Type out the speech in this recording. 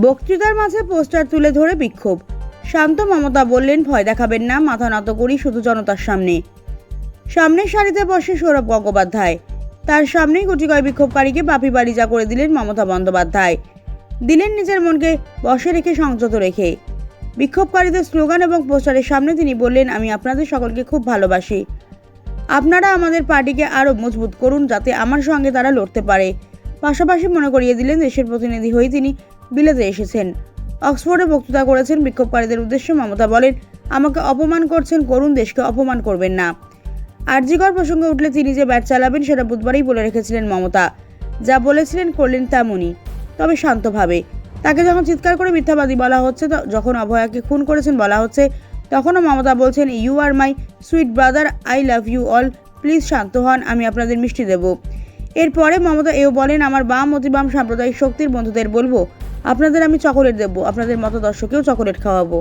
বক্তৃতার মাঝে পোস্টার তুলে ধরে বিক্ষোভ। শান্ত মমতা বললেন, ভয় দেখাবেন না, মাথা নত করি শুধু জনতার সামনে। সামনের সারিতে বসে সৌরভ গঙ্গোপাধ্যায়। তার সামনেই গুটিকয় বিক্ষোভকারীকে বাপি বাড়িজা করে দিলেন মমতা বন্দ্যোপাধ্যায়। দিলেন নিজের মনকে বশে রেখে, সংযত রেখে। বিক্ষোভকারীদের স্লোগান এবং পোস্টারের সামনে তিনি বললেন, আমি আপনাদের সকলকে খুব ভালোবাসি। আপনারা আমাদের পার্টিকে আরও মজবুত করুন যাতে আমার সঙ্গে তারা লড়তে পারে। পাশাপাশি মনে করিয়ে দিলেন দেশের প্রতিনিধি হয়ে তিনি বিলেতে এসেছেন। অক্সফোর্ডে বক্তৃতা করেছেন। বিক্ষোভকারীদের উদ্দেশ্যে মমতা বলেন, আমাকে অপমান করছেন করুন, দেশকে অপমান করবেন না। আরজিকর প্রসঙ্গে উঠলে তিনি যে ব্যাট চালাবেন সেটা বুধবারই বলে রেখেছিলেন মমতা। যা বলেছিলেন করলেন তেমনই, তবে শান্তভাবে। তাকে যখন চিৎকার করে মিথ্যাবাদী বলা হচ্ছে, যখন অভয়াকে খুন করেছেন বলা হচ্ছে, তখনও মমতা বলছেন, you are my sweet brother, I love you all, please শান্ত হন, আমি আপনাদের মিষ্টি দেব। এরপরে মমতা এও বলেন, আমার বাম অতিবাম সাম্প্রদায়িক শক্তির বন্ধুদের বলবো, আপনাদের আমি চকোলেট দেবো, আপনাদের মতো দর্শকেও চকোলেট খাওয়াবো।